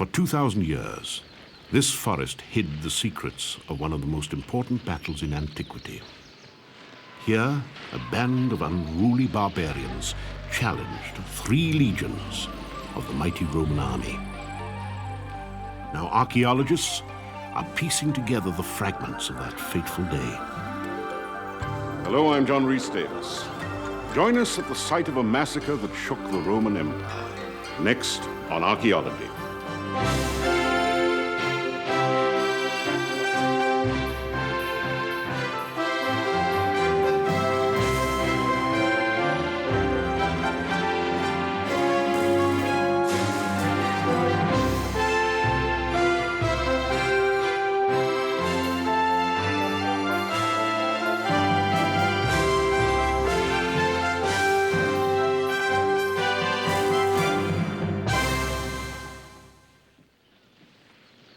For 2,000 years, this forest hid the secrets of one of the most important battles in antiquity. Here, a band of unruly barbarians challenged 3 legions of the mighty Roman army. Now, archaeologists are piecing together the fragments of that fateful day. Hello, I'm John Rhys Davis. Join us at the site of a massacre that shook the Roman Empire. Next on Archaeology.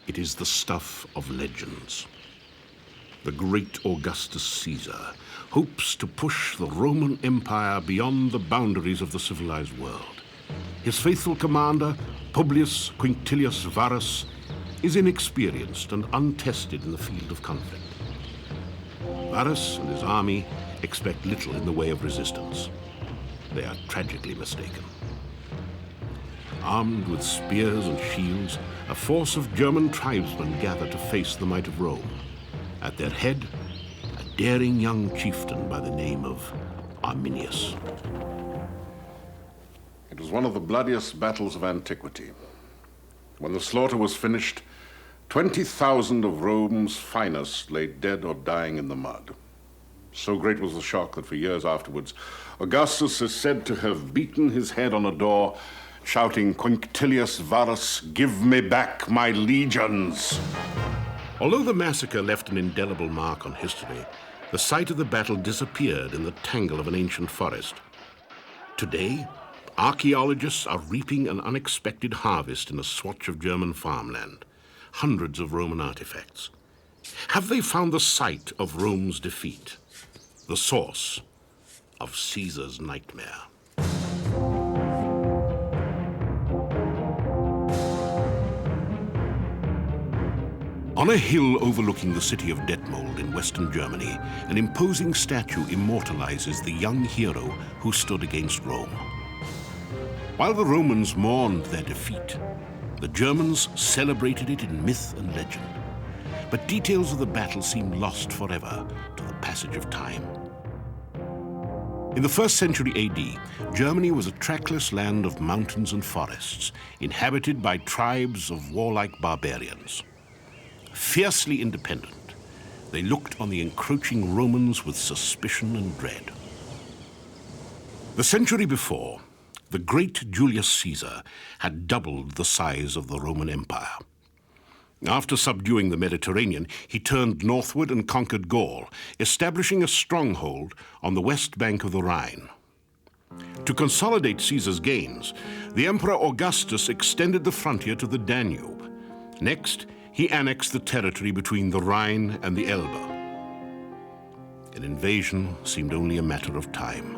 It is the stuff of legends. The great Augustus Caesar hopes to push the Roman Empire beyond the boundaries of the civilized world. His faithful commander, Publius Varus, is inexperienced and untested in the field of conflict. Varus and his army expect little in the way of resistance. They are tragically mistaken. Armed with spears and shields, a force of German tribesmen gather to face the might of Rome. At their head, a daring young chieftain by the name of Arminius. It was one of the bloodiest battles of antiquity. When the slaughter was finished, 20,000 of Rome's finest lay dead or dying in the mud. So great was the shock that for years afterwards, Augustus is said to have beaten his head on a door, shouting, "Publius Varus, give me back my legions!" Although the massacre left an indelible mark on history, the site of the battle disappeared in the tangle of an ancient forest. Today, archaeologists are reaping an unexpected harvest in a swatch of German farmland, hundreds of Roman artifacts. Have they found the site of Rome's defeat, the source of Caesar's nightmare? On a hill overlooking the city of Detmold in western Germany, an imposing statue immortalizes the young hero who stood against Rome. While the Romans mourned their defeat, the Germans celebrated it in myth and legend. But details of the battle seem lost forever to the passage of time. In the 1st century AD, Germany was a trackless land of mountains and forests, inhabited by tribes of warlike barbarians. Fiercely independent, they looked on the encroaching Romans with suspicion and dread. The century before, the great Julius Caesar had doubled the size of the Roman Empire. After subduing the Mediterranean, he turned northward and conquered Gaul, establishing a stronghold on the west bank of the Rhine. To consolidate Caesar's gains, the Emperor Augustus extended the frontier to the Danube. Next, he annexed the territory between the Rhine and the Elbe. An invasion seemed only a matter of time.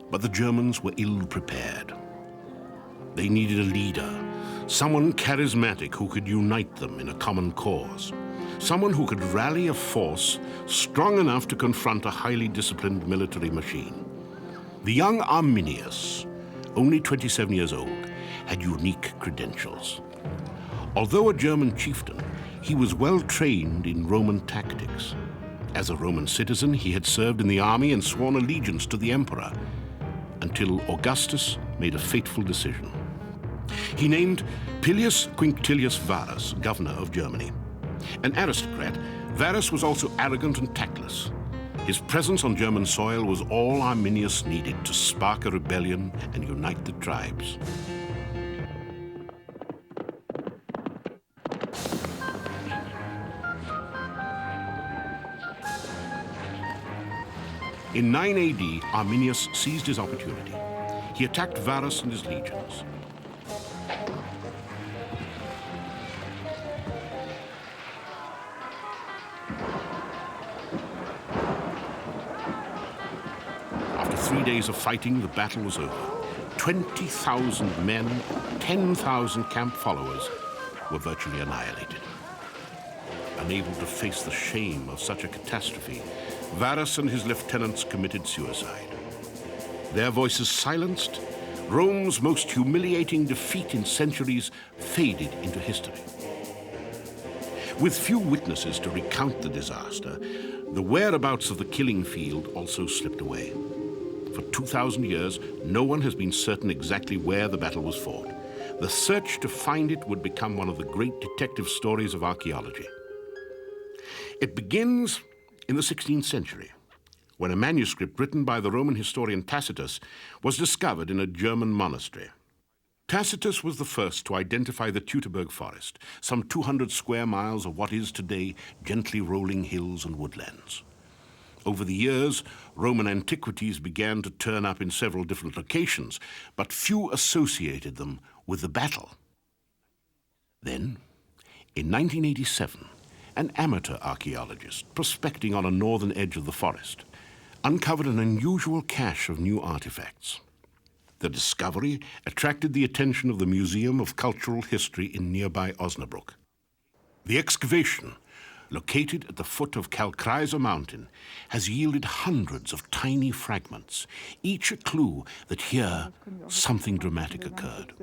But the Germans were ill-prepared. They needed a leader, someone charismatic who could unite them in a common cause, someone who could rally a force strong enough to confront a highly disciplined military machine. The young Arminius, only 27 years old, had unique credentials. Although a German chieftain, he was well trained in Roman tactics. As a Roman citizen, he had served in the army and sworn allegiance to the emperor, until Augustus made a fateful decision. He named Publius Varus governor of Germany. An aristocrat, Varus was also arrogant and tactless. His presence on German soil was all Arminius needed to spark a rebellion and unite the tribes. In 9 AD, Arminius seized his opportunity. He attacked Varus and his legions. After 3 days of fighting, the battle was over. 20,000 men, 10,000 camp followers were virtually annihilated. Unable to face the shame of such a catastrophe, Varus and his lieutenants committed suicide. Their voices silenced, Rome's most humiliating defeat in centuries faded into history. With few witnesses to recount the disaster, the whereabouts of the killing field also slipped away. For 2,000 years, no one has been certain exactly where the battle was fought. The search to find it would become one of the great detective stories of archaeology. It begins in the 16th century, when a manuscript written by the Roman historian Tacitus was discovered in a German monastery. Tacitus was the first to identify the Teutoberg forest, some 200 square miles of what is today gently rolling hills and woodlands. Over the years, Roman antiquities began to turn up in several different locations, but few associated them with the battle. Then, in 1987, an amateur archaeologist prospecting on a northern edge of the forest uncovered an unusual cache of new artifacts. The discovery attracted the attention of the Museum of Cultural History in nearby Osnabrück. The excavation, located at the foot of Kalkreiser Mountain, has yielded hundreds of tiny fragments, each a clue that here something dramatic occurred.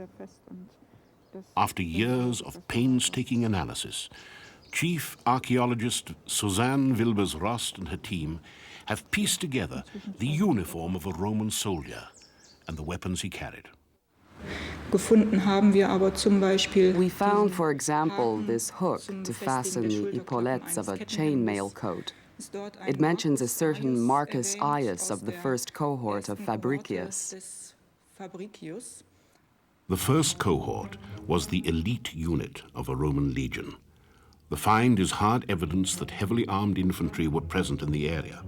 After years of painstaking analysis, Chief Archaeologist Susanne Wilbers-Rost and her team have pieced together the uniform of a Roman soldier and the weapons he carried. We found, for example, this hook to fasten the epaulettes of a chainmail coat. It mentions a certain Marcus Aius of the first cohort of Fabricius. The first cohort was the elite unit of a Roman legion. The find is hard evidence that heavily armed infantry were present in the area.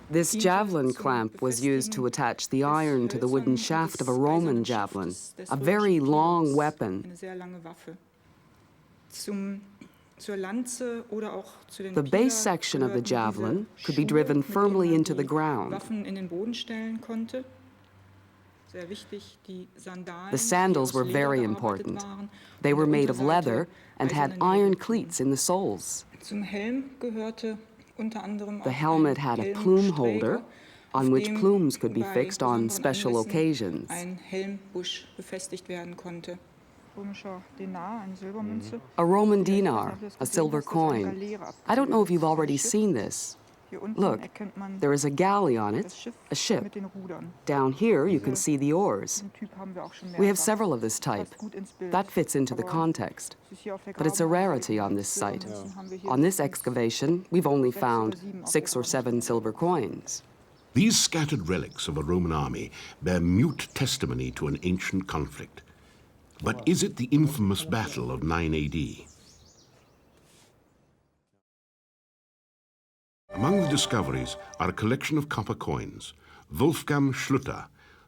This javelin clamp was used to attach the iron to the wooden shaft of a Roman javelin, a very long weapon. The base section of the javelin could be driven firmly into the ground. The sandals were very important. They were made of leather and had iron cleats in the soles. The helmet had a plume holder on which plumes could be fixed on special occasions. A Roman dinar, a silver coin. I don't know if you've already seen this. Look, there is a galley on it, a ship. Down here you can see the oars. We have several of this type. That fits into the context. But it's a rarity on this site. On this excavation, we've only found 6 or 7 silver coins. These scattered relics of a Roman army bear mute testimony to an ancient conflict. But is it the infamous battle of 9 AD? Among the discoveries are a collection of copper coins. Wolfgang Schlutter,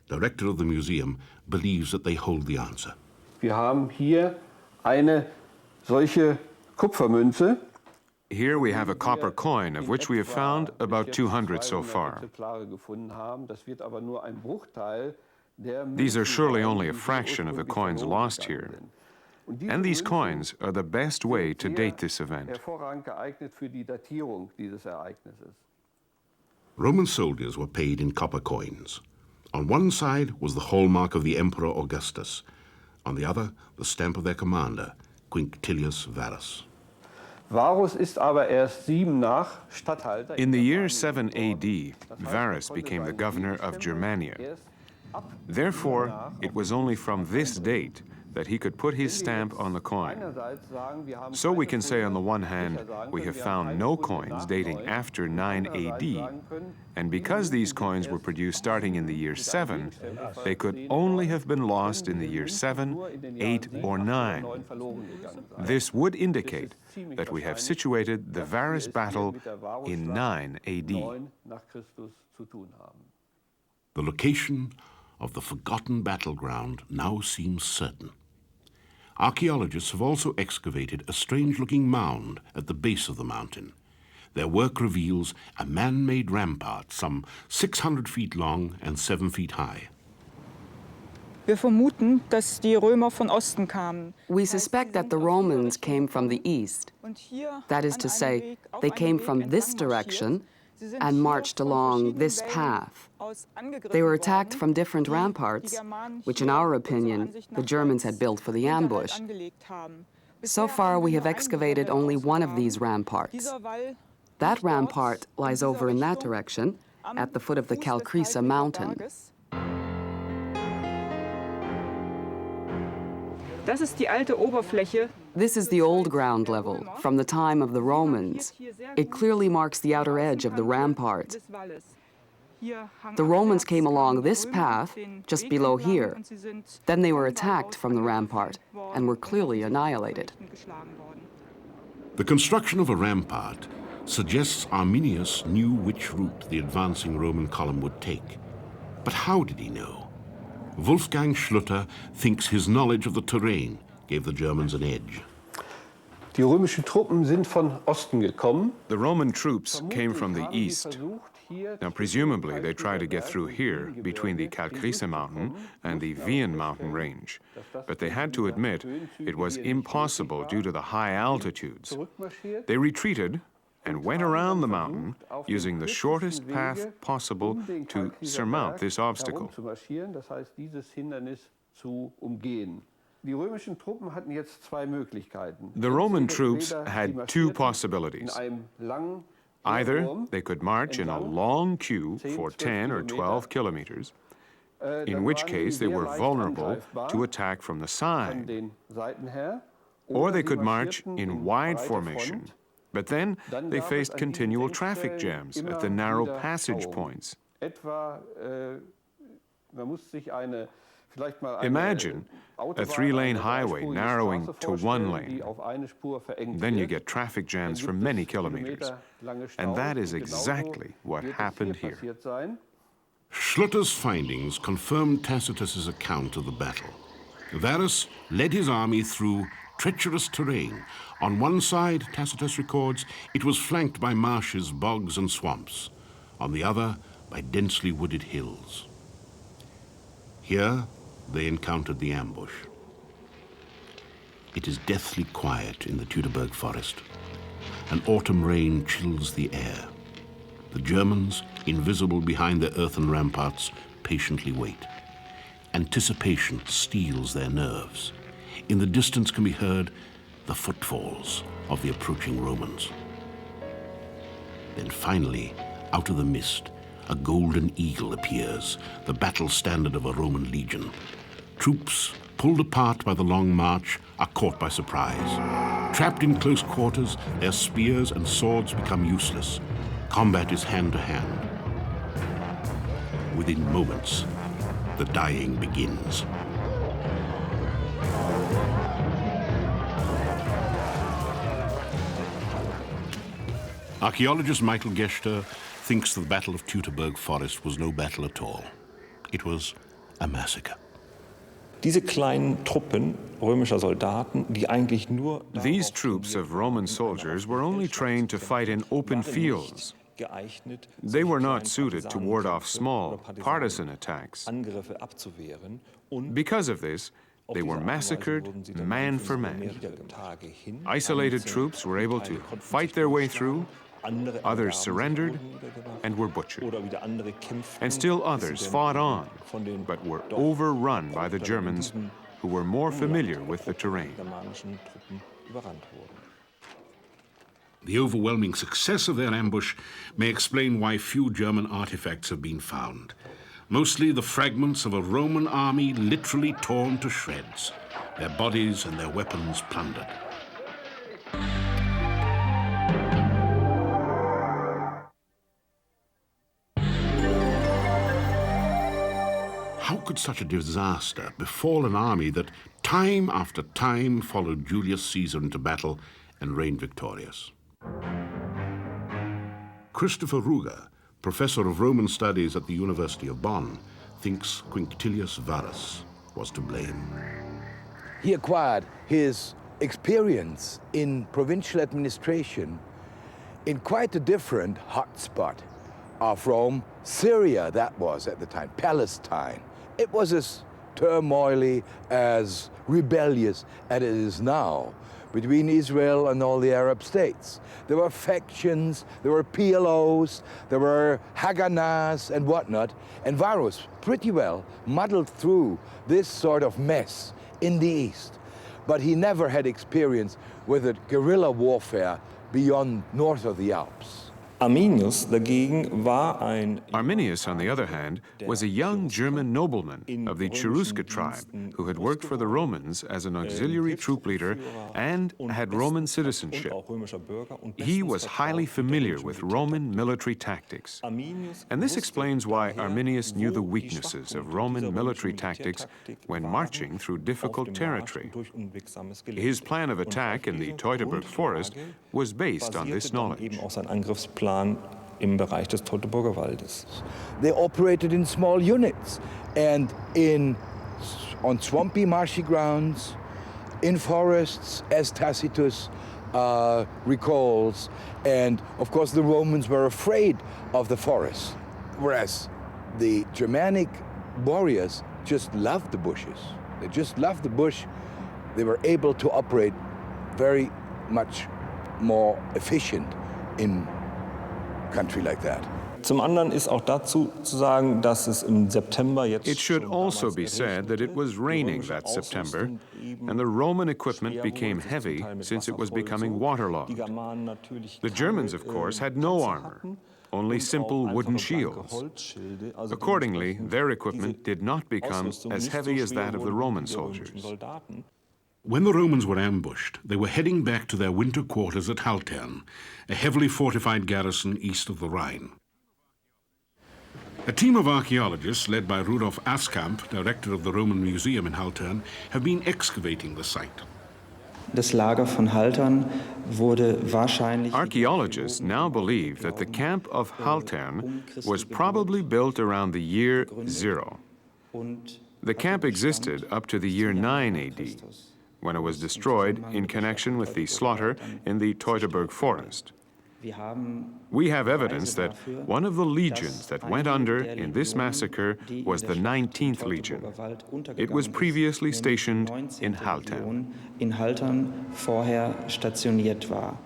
director of the museum, believes that they hold the answer. Wir haben hier eine solche Kupfermünze. Here we have a copper coin, of which we have found about 200 so far. These are surely only a fraction of the coins lost here. And these coins are the best way to date this event. Roman soldiers were paid in copper coins. On one side was the hallmark of the Emperor Augustus. On the other, the stamp of their commander, Quinctilius Varus. In the year 7 AD, Varus became the governor of Germania. Therefore, it was only from this date that he could put his stamp on the coin. So we can say on the one hand, we have found no coins dating after 9 AD, and because these coins were produced starting in the year 7, they could only have been lost in the year 7, 8, or 9. This would indicate that we have situated the Varus battle in 9 AD. The location of the forgotten battleground now seems certain. Archaeologists have also excavated a strange-looking mound at the base of the mountain. their work reveals a man-made rampart some 600 feet long and 7 feet high. We suspect that the Romans came from the east. That is to say, they came from this direction and marched along this path. They were attacked from different ramparts, which in our opinion, the Germans had built for the ambush. So far, we have excavated only one of these ramparts. That rampart lies over in that direction, at the foot of the Calcrisa mountain. This is the old ground level, from the time of the Romans. It clearly marks the outer edge of the rampart. The Romans came along this path, just below here. Then they were attacked from the rampart and were clearly annihilated. The construction of a rampart suggests Arminius knew which route the advancing Roman column would take. But how did he know? Wolfgang Schlutter thinks his knowledge of the terrain gave the Germans an edge. Die römischen Truppen sind von Osten gekommen. The Roman troops came from the east. Now, presumably, they tried to get through here, between the Calcrisa mountain and the Vian mountain range. But they had to admit it was impossible due to the high altitudes. They retreated and went around the mountain using the shortest path possible to surmount this obstacle. The Roman troops had two possibilities. Either they could march in a long queue for 10 or 12 kilometers, in which case they were vulnerable to attack from the side, or they could march in wide formation. But then they faced continual traffic jams at the narrow passage points. Imagine a three-lane highway narrowing to one lane. Then you get traffic jams for many kilometers. And that is exactly what happened here. Schlutter's findings confirmed Tacitus's account of the battle. Varus led his army through treacherous terrain. On one side, Tacitus records, it was flanked by marshes, bogs, and swamps. On the other, by densely wooded hills. Here, they encountered the ambush. It is deathly quiet in the Teutoberg forest. An autumn rain chills the air. The Germans, invisible behind their earthen ramparts, patiently wait. Anticipation steels their nerves. In the distance can be heard the footfalls of the approaching Romans. Then finally, out of the mist, a golden eagle appears, the battle standard of a Roman legion. Troops, pulled apart by the long march, are caught by surprise. Trapped in close quarters, their spears and swords become useless. Combat is hand to hand. Within moments, the dying begins. Archaeologist Michael Geschter thinks the Battle of Teutoberg Forest was no battle at all. It was a massacre. Diese kleinen Truppen römischer Soldaten, die eigentlich nur These troops of Roman soldiers were only trained to fight in open fields. They were not suited to ward off small, partisan attacks. Because of this, they were massacred man for man. Isolated troops were able to fight their way through, others surrendered and were butchered. And still others fought on, but were overrun by the Germans, who were more familiar with the terrain. The overwhelming success of their ambush may explain why few German artifacts have been found. Mostly the fragments of a Roman army literally torn to shreds, their bodies and their weapons plundered. How could such a disaster befall an army that time after time followed Julius Caesar into battle and reigned victorious? Christopher Ruger, professor of Roman studies at the University of Bonn, thinks Publius Varus was to blame. He acquired his experience in provincial administration in quite a different hotspot of Rome, Syria that was at the time, Palestine. It was as turmoily, as rebellious as it is now between Israel and all the Arab states. There were factions, there were PLOs, there were Haganahs and whatnot, and Varus pretty well muddled through this sort of mess in the east. But he never had experience with a guerrilla warfare beyond north of the Alps. Arminius dagegen war ein... Arminius, on the other hand, was a young German nobleman of the Cherusca tribe who had worked for the Romans as an auxiliary troop leader and had Roman citizenship. He was highly familiar with Roman military tactics. And this explains why Arminius knew the weaknesses of Roman military tactics when marching through difficult territory. His plan of attack in the Teutoberg forest was based on this knowledge. Im Bereich des Teutoburger Waldes. They operated in small units and on swampy, marshy grounds, in forests, as Tacitus recalls. And of course, the Romans were afraid of the forest, whereas the Germanic warriors just loved the bushes. They just loved the bush. They were able to operate very much more efficient in country like that. Zum anderen ist auch dazu zu sagen, dass es im September jetzt It should also be said that it was raining that September, and the Roman equipment became heavy since it was becoming waterlogged. The Germans, of course, had no armor, only simple wooden shields. Accordingly, their equipment did not become as heavy as that of the Roman soldiers. When the Romans were ambushed, they were heading back to their winter quarters at Haltern, a heavily fortified garrison east of the Rhine. A team of archaeologists led by Rudolf Askamp, director of the Roman Museum in Haltern, have been excavating the site. Das Lager von Haltern wurde wahrscheinlich... Archaeologists now believe that the camp of Haltern was probably built around the year 0. The camp existed up to the year 9 AD, when it was destroyed in connection with the slaughter in the Teutoberg forest. We have evidence that one of the legions that went under in this massacre was the 19th Legion. It was previously stationed in Haltern. In Haltern vorher stationiert war.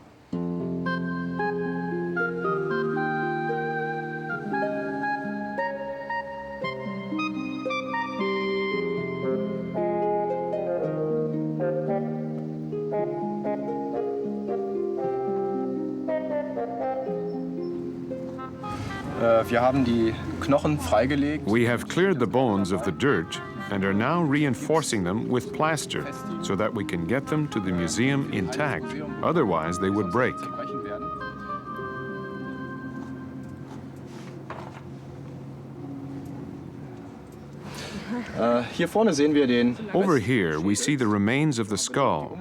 We have cleared the bones of the dirt and are now reinforcing them with plaster so that we can get them to the museum intact. Otherwise, they would break. Over here, we see the remains of the skull.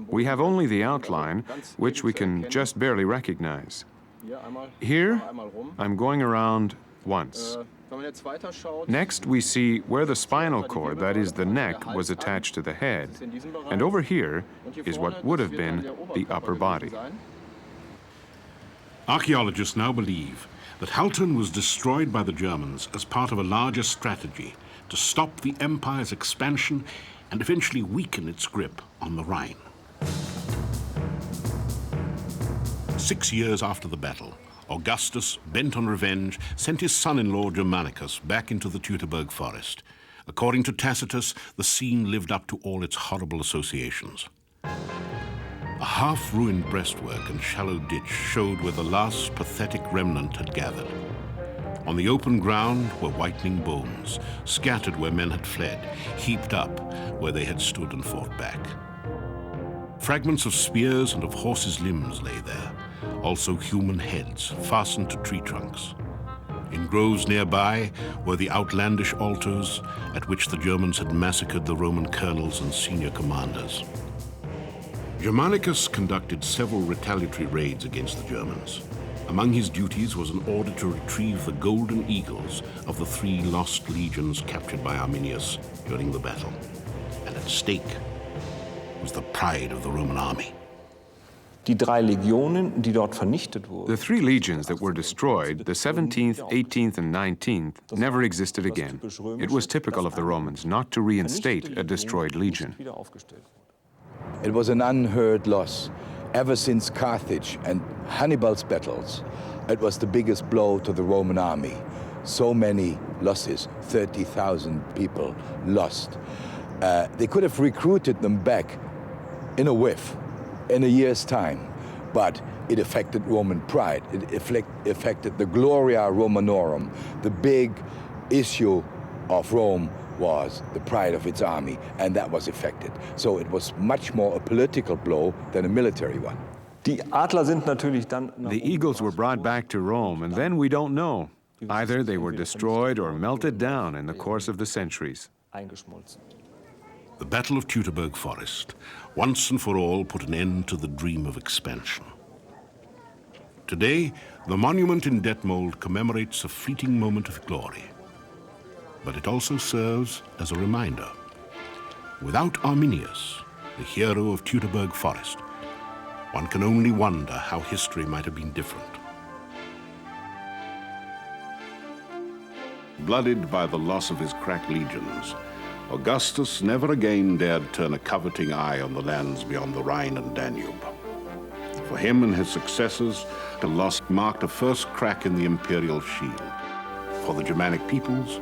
We have only the outline, which we can just barely recognize. Here, I'm going around once. Next, we see where the spinal cord, that is the neck, was attached to the head. And over here is what would have been the upper body. Archaeologists now believe that Haltern was destroyed by the Germans as part of a larger strategy to stop the empire's expansion and eventually weaken its grip on the Rhine. 6 years after the battle, Augustus, bent on revenge, sent his son-in-law Germanicus back into the Teutoberg forest. According to Tacitus, the scene lived up to all its horrible associations. A half-ruined breastwork and shallow ditch showed where the last pathetic remnant had gathered. On the open ground were whitening bones, scattered where men had fled, heaped up where they had stood and fought back. Fragments of spears and of horses' limbs lay there, also human heads fastened to tree trunks. In groves nearby were the outlandish altars at which the Germans had massacred the Roman colonels and senior commanders. Germanicus conducted several retaliatory raids against the Germans. Among his duties was an order to retrieve the golden eagles of the 3 lost legions captured by Arminius during the battle. And at stake was the pride of the Roman army. Die 3 Legionen, die dort vernichtet wurden. The 3 legions that were destroyed, the 17th, 18th, and 19th, never existed again. It was typical of the Romans not to reinstate a destroyed legion. It was an unheard loss. Ever since Carthage and Hannibal's battles, it was the biggest blow to the Roman army. So many losses, 30,000 people lost. They could have recruited them back in a whiff, in a year's time, but it affected Roman pride. It affected the Gloria Romanorum. The big issue of Rome was the pride of its army, and that was affected. So it was much more a political blow than a military one. Die Adler sind natürlich dann The eagles were brought back to Rome, and then we don't know. Either they were destroyed or melted down in the course of the centuries. eingeschmolzen. The Battle of Teutoberg Forest once and for all put an end to the dream of expansion. Today, the monument in Detmold commemorates a fleeting moment of glory. But it also serves as a reminder. Without Arminius, the hero of Teutoberg Forest, one can only wonder how history might have been different. Blooded by the loss of his crack legions, Augustus never again dared turn a coveting eye on the lands beyond the Rhine and Danube. For him and his successors, the loss marked a first crack in the imperial shield. For the Germanic peoples,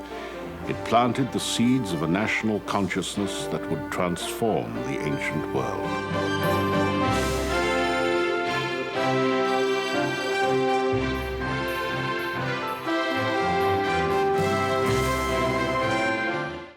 it planted the seeds of a national consciousness that would transform the ancient world.